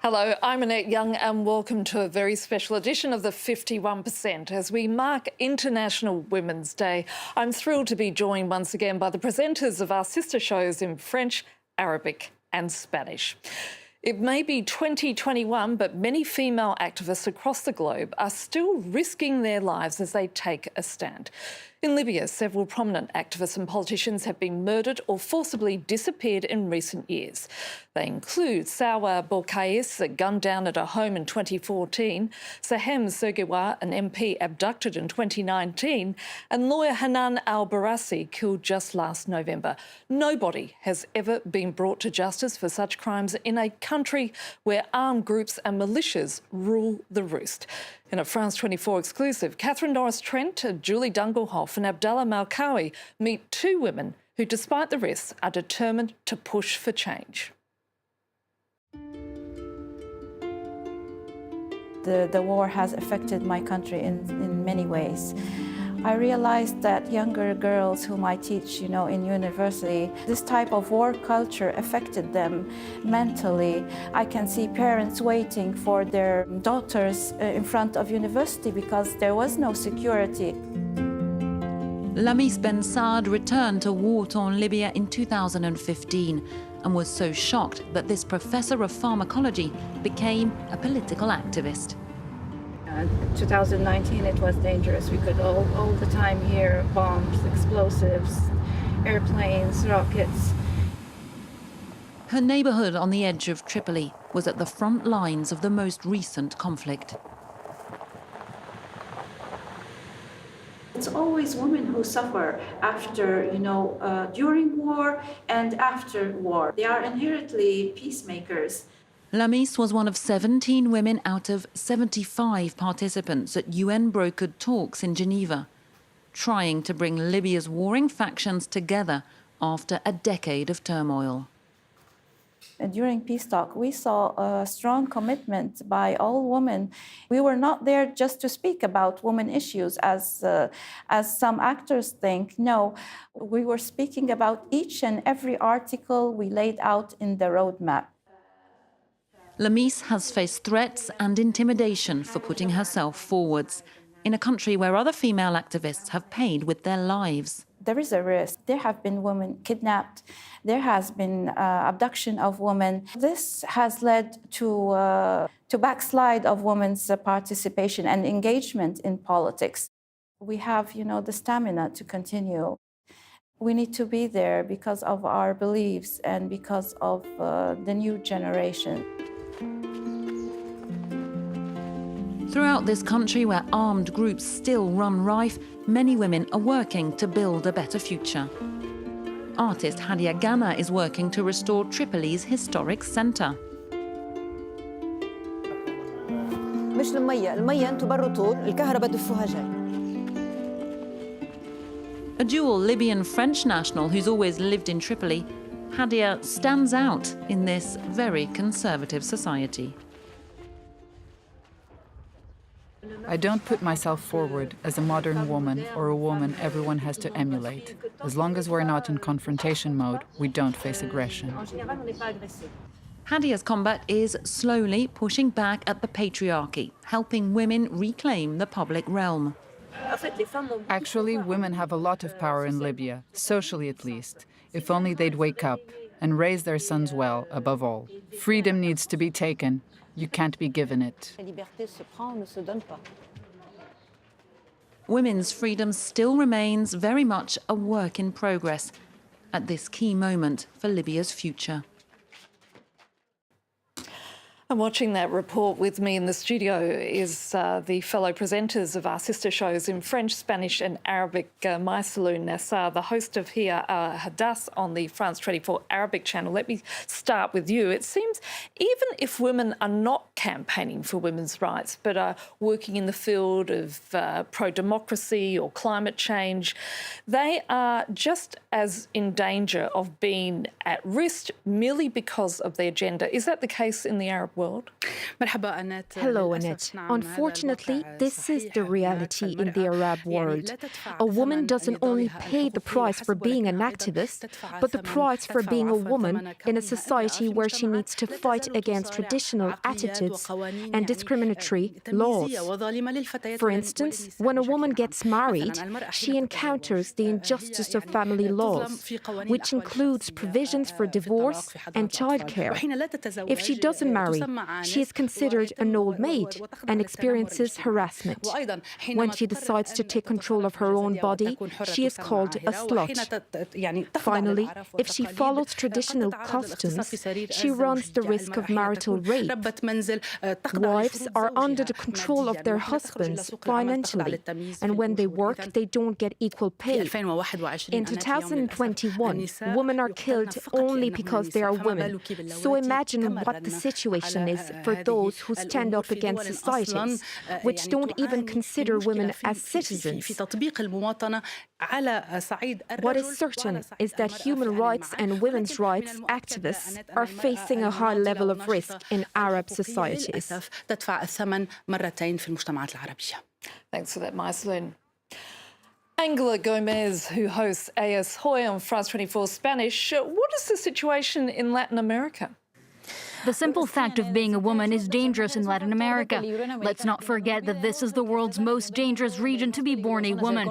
Hello, I'm Annette Young and welcome to a very special edition of the 51% as we mark International Women's Day. I'm thrilled to be joined once again by the presenters of our sister shows in French, Arabic and Spanish. It may be 2021, but many female activists across the globe are still risking their lives as they take a stand. In Libya, several prominent activists and politicians have been murdered or forcibly disappeared in recent years. They include Sawa Bokais, gunned down at a home in 2014, Sahem Sergewa, an MP abducted in 2019, and lawyer Hanan al-Barassi, killed just last November. Nobody has ever been brought to justice for such crimes in a country where armed groups and militias rule the roost. In a France 24 exclusive, Catherine Norris-Trent, Julie Dungelhoff and Abdallah Malkawi meet two women who, despite the risks, are determined to push for change. The war has affected my country in many ways. I realized that younger girls whom I teach, in university, this type of war culture affected them mentally. I can see parents waiting for their daughters in front of university because there was no security. Lamis Ben Saad returned to war-torn Libya in 2015 and was so shocked that this professor of pharmacology became a political activist. 2019, it was dangerous. We could all the time hear bombs, explosives, airplanes, rockets. Her neighbourhood on the edge of Tripoli was at the front lines of the most recent conflict. It's always women who suffer after, during war and after war. They are inherently peacemakers. Lamis was one of 17 women out of 75 participants at UN-brokered talks in Geneva, trying to bring Libya's warring factions together after a decade of turmoil. During peace talk, we saw a strong commitment by all women. We were not there just to speak about women issues, as some actors think. No, we were speaking about each and every article we laid out in the roadmap. Lamis has faced threats and intimidation for putting herself forwards in a country where other female activists have paid with their lives. There is a risk. There have been women kidnapped. There has been abduction of women. This has led to backslide of women's participation and engagement in politics. We have, the stamina to continue. We need to be there because of our beliefs and because of the new generation. Throughout this country where armed groups still run rife, many women are working to build a better future. Artist Hadia Ghana is working to restore Tripoli's historic centre. A dual Libyan-French national who's always lived in Tripoli, Hadia stands out in this very conservative society. I don't put myself forward as a modern woman or a woman everyone has to emulate. As long as we're not in confrontation mode, we don't face aggression. Hadia's combat is slowly pushing back at the patriarchy, helping women reclaim the public realm. Actually, women have a lot of power in Libya, socially at least, if only they'd wake up and raise their sons well, above all. Freedom needs to be taken. You can't be given it. Women's freedom still remains very much a work in progress at this key moment for Libya's future. And watching that report with me in the studio is the fellow presenters of our sister shows in French, Spanish and Arabic, Maysalun Nassar, the host of Here alHathloul on the France 24 Arabic channel. Let me start with you. It seems even if women are not campaigning for women's rights but are working in the field of pro-democracy or climate change, they are just as in danger of being at risk merely because of their gender. Is that the case in the Arab world? world? Hello, Annette. Unfortunately, this is the reality in the Arab world. A woman doesn't only pay the price for being an activist, but the price for being a woman in a society where she needs to fight against traditional attitudes and discriminatory laws. For instance, when a woman gets married, she encounters the injustice of family laws, which includes provisions for divorce and childcare. If she doesn't marry, she is considered an old maid and experiences harassment. When she decides to take control of her own body, she is called a slut. Finally, if she follows traditional customs, she runs the risk of marital rape. Wives are under the control of their husbands financially, and when they work, they don't get equal pay. In 2021, women are killed only because they are women. So imagine what the situation is for those who stand up against societies, which don't even consider women as citizens. What is certain is that human rights and women's rights activists are facing a high level of risk in Arab societies. Thanks for that, Myselin. Angela Gomez, who hosts alHathloul on France 24 Spanish. What is the situation in Latin America? The simple fact of being a woman is dangerous in Latin America. Let's not forget that this is the world's most dangerous region to be born a woman.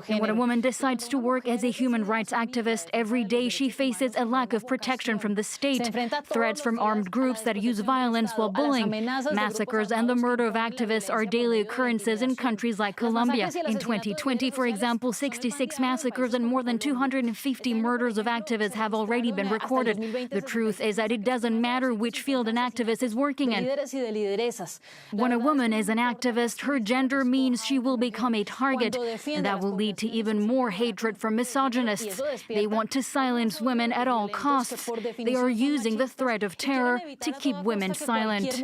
And when a woman decides to work as a human rights activist, every day she faces a lack of protection from the state, threats from armed groups that use violence while bullying. Massacres and the murder of activists are daily occurrences in countries like Colombia. In 2020, for example, 66 massacres and more than 250 murders of activists have already been recorded. The truth is that it doesn't matter which field an activist is working in. When a woman is an activist, her gender means she will become a target, and that will lead to even more hatred from misogynists. They want to silence women at all costs. They are using the threat of terror to keep women silent.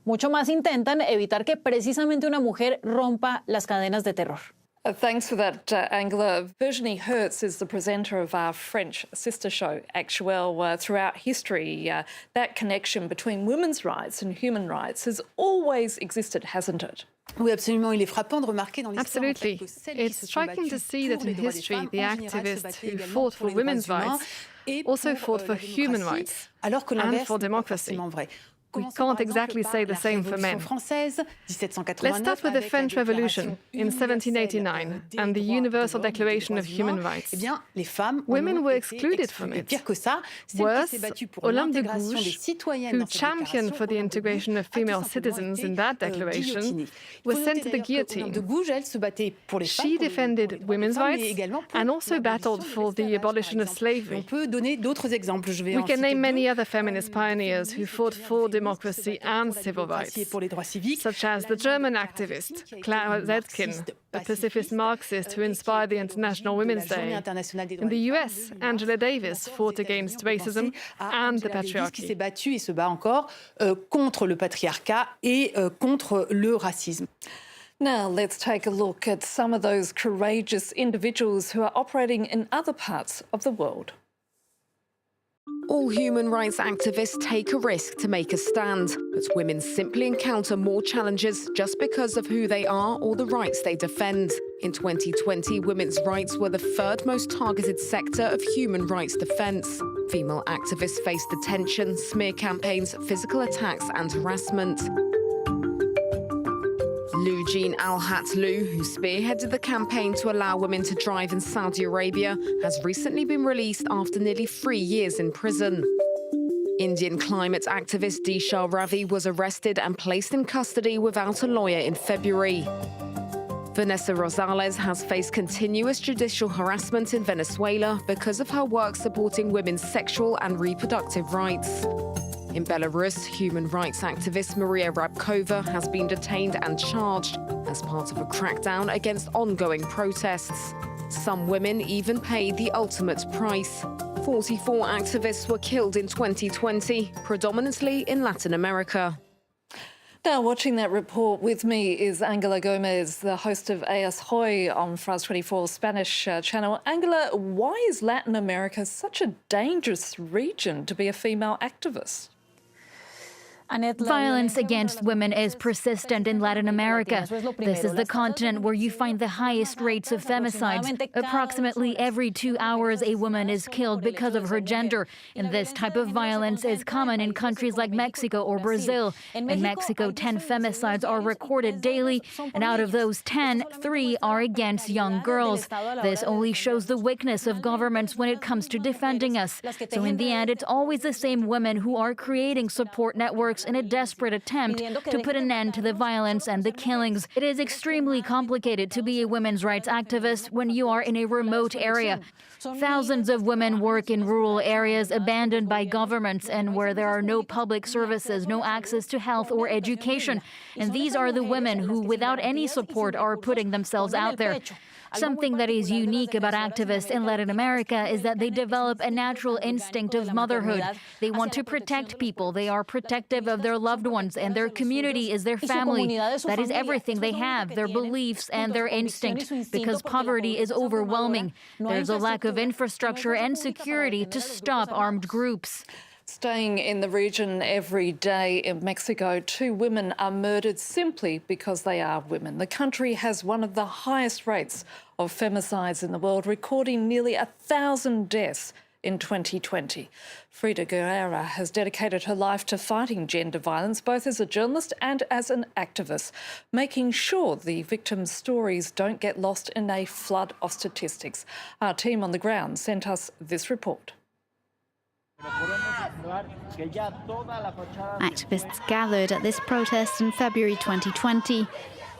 Mucho más intentan evitar que precisamente una mujer rompa las cadenas de terror. Thanks for that, Angela. Virginie Hertz is the presenter of our French sister show, alHathloul. Throughout history, that connection between women's rights and human rights has always existed, hasn't it? Absolutely. It's striking to see that in history, the activists who fought for women's rights also fought for human rights and for democracy. We can't exactly say the same for men. Let's start with the French Revolution in 1789 and the Universal Declaration of Human Rights. Women were excluded from it. Worse, Olympe de Gouges, who championed for the integration of female citizens in that declaration, was sent to the guillotine. She defended women's rights and also battled for the abolition of slavery. We can name many other feminist pioneers who fought for democracy and civil rights, such as the German activist Clara Zetkin, a pacifist Marxist who inspired the International Women's Day. In the US, Angela Davis fought against racism and the patriarchy. Now let's take a look at some of those courageous individuals who are operating in other parts of the world. All human rights activists take a risk to make a stand, but women simply encounter more challenges just because of who they are or the rights they defend. In 2020, women's rights were the third most targeted sector of human rights defence. Female activists face detention, smear campaigns, physical attacks and harassment. Lujain alHathloul, who spearheaded the campaign to allow women to drive in Saudi Arabia, has recently been released after nearly 3 years in prison. Indian climate activist Disha Ravi was arrested and placed in custody without a lawyer in February. Vanessa Rosales has faced continuous judicial harassment in Venezuela because of her work supporting women's sexual and reproductive rights. In Belarus, human rights activist Maria Rabkova has been detained and charged as part of a crackdown against ongoing protests. Some women even paid the ultimate price. 44 activists were killed in 2020, predominantly in Latin America. Now, watching that report with me is Angela Gomez, the host of alHathloul on France 24 Spanish channel. Angela, why is Latin America such a dangerous region to be a female activist? Violence against women is persistent in Latin America. This is the continent where you find the highest rates of femicides. Approximately every 2 hours, a woman is killed because of her gender. And this type of violence is common in countries like Mexico or Brazil. In Mexico, 10 femicides are recorded daily, and out of those 10, 3 are against young girls. This only shows the weakness of governments when it comes to defending us. So in the end, it's always the same women who are creating support networks in a desperate attempt to put an end to the violence and the killings. It is extremely complicated to be a women's rights activist when you are in a remote area. Thousands of women work in rural areas abandoned by governments and where there are no public services, no access to health or education. And these are the women who, without any support, are putting themselves out there. Something that is unique about activists in Latin America is that they develop a natural instinct of motherhood. They want to protect people. They are protective of their loved ones, and their community is their family. That is everything they have, their beliefs and their instinct, because poverty is overwhelming. There's a lack of infrastructure and security to stop armed groups. Staying in the region every day in Mexico, 2 women are murdered simply because they are women. The country has one of the highest rates of femicides in the world, recording nearly 1,000 deaths in 2020. Frida Guevara has dedicated her life to fighting gender violence, both as a journalist and as an activist, making sure the victims' stories don't get lost in a flood of statistics. Our team on the ground sent us this report. Activists gathered at this protest in February 2020,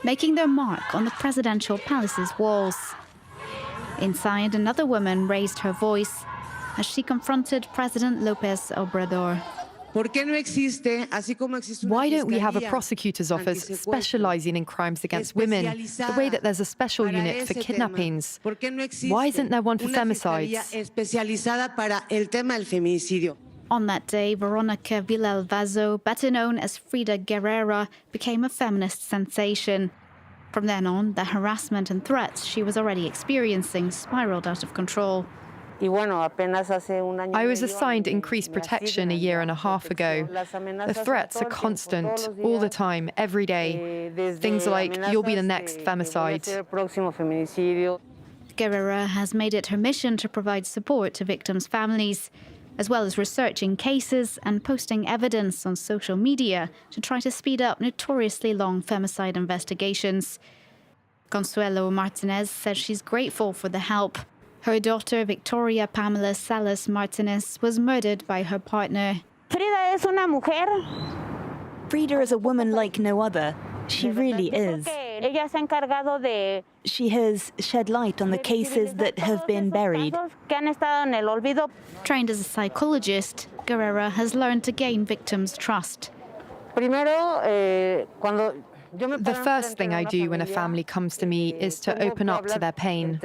making their mark on the presidential palace's walls. Inside, another woman raised her voice as she confronted President López Obrador. Why don't we have a prosecutor's office specialising in crimes against women, the way that there's a special unit for kidnappings? Why isn't there one for femicides? On that day, Veronica Villalvazo, better known as Frida Guevara, became a feminist sensation. From then on, the harassment and threats she was already experiencing spiraled out of control. I was assigned increased protection a year and a half ago. The threats are constant, all the time, every day. Things like, you'll be the next femicide. Guevara has made it her mission to provide support to victims' families, as well as researching cases and posting evidence on social media to try to speed up notoriously long femicide investigations. Consuelo Martinez says she's grateful for the help. Her daughter, Victoria Pamela Salas Martinez, was murdered by her partner. Frida is a woman like no other. She really is. She has shed light on the cases that have been buried. Trained as a psychologist, Guevara has learned to gain victims' trust. The first thing I do when a family comes to me is to open up to their pain.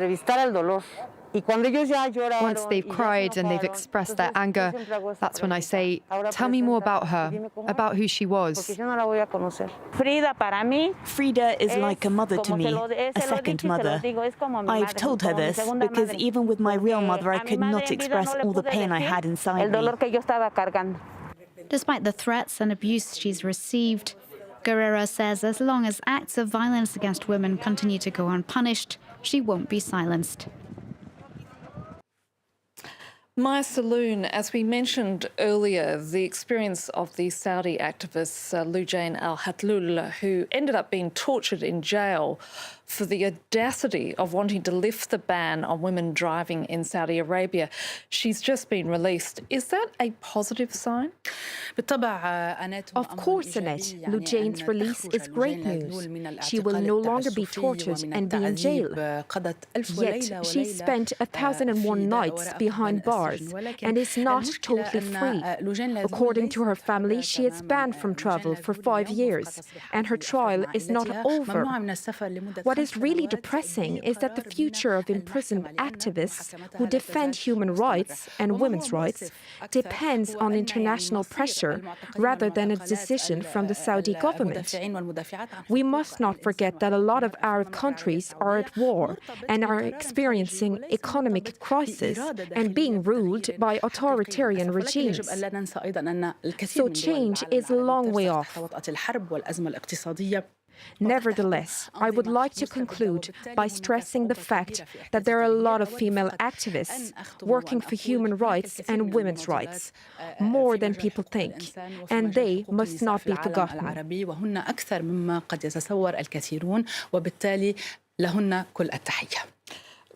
Once they've cried and they've expressed their anger, that's when I say, tell me more about her, about who she was. Frida is like a mother to me, a second mother. I've told her this because even with my real mother, I could not express all the pain I had inside me. Despite the threats and abuse she's received, Guevara says as long as acts of violence against women continue to go unpunished, she won't be silenced. My Saloon, as we mentioned earlier, the experience of the Saudi activist Lujain alHathloul, who ended up being tortured in jail for the audacity of wanting to lift the ban on women driving in Saudi Arabia. She's just been released. Is that a positive sign? Of course, Annette. Lujain's release is great news. She will no longer be tortured and be in jail. Yet, she spent 1,001 nights behind bars and is not totally free. According to her family, she is banned from travel for 5 years, and her trial is not over. What what is really depressing is that the future of imprisoned activists who defend human rights and women's rights depends on international pressure rather than a decision from the Saudi government. We must not forget that a lot of Arab countries are at war and are experiencing economic crisis and being ruled by authoritarian regimes. So change is a long way off. Nevertheless, I would like to conclude by stressing the fact that there are a lot of female activists working for human rights and women's rights, more than people think, and they must not be forgotten.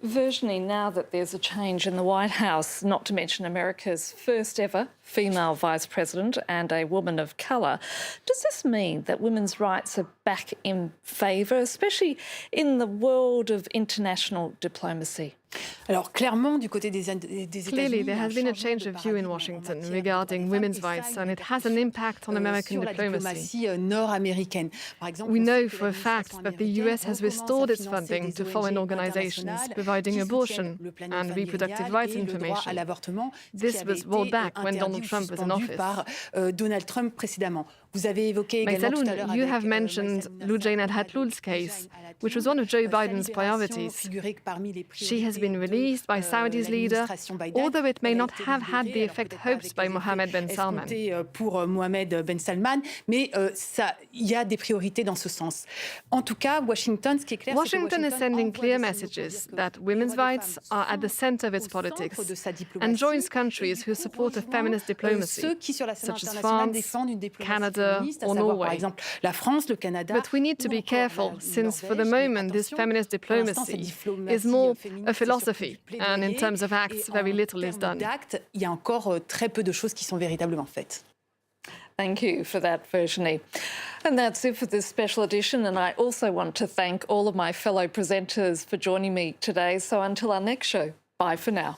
Virginie, now that there's a change in the White House, not to mention America's first ever female vice president and a woman of colour, does this mean that women's rights are back in favour, especially in the world of international diplomacy? Clearly, there has been a change of view in Washington regarding women's rights, and it has an impact on American diplomacy. We know for a fact that the US has restored its funding to foreign organizations providing abortion and reproductive rights information. This was rolled back when Donald Trump was in office. alHathloul, you have mentioned Lujain and alHathloul's case, which was one of Joe Biden's priorities. She has been released by Saudi's leader, although it may not have had the effect hoped by Mohammed bin Salman. Washington is sending clear messages that women's rights are at the center of its politics and joins countries who support a feminist diplomacy, such as France, Canada, or Norway. But we need to be careful, since for the moment this feminist diplomacy is more a philosophy, and in terms of acts, very little is done. Thank you for that, Virginie. And that's it for this special edition, and I also want to thank all of my fellow presenters for joining me today. So until our next show, bye for now.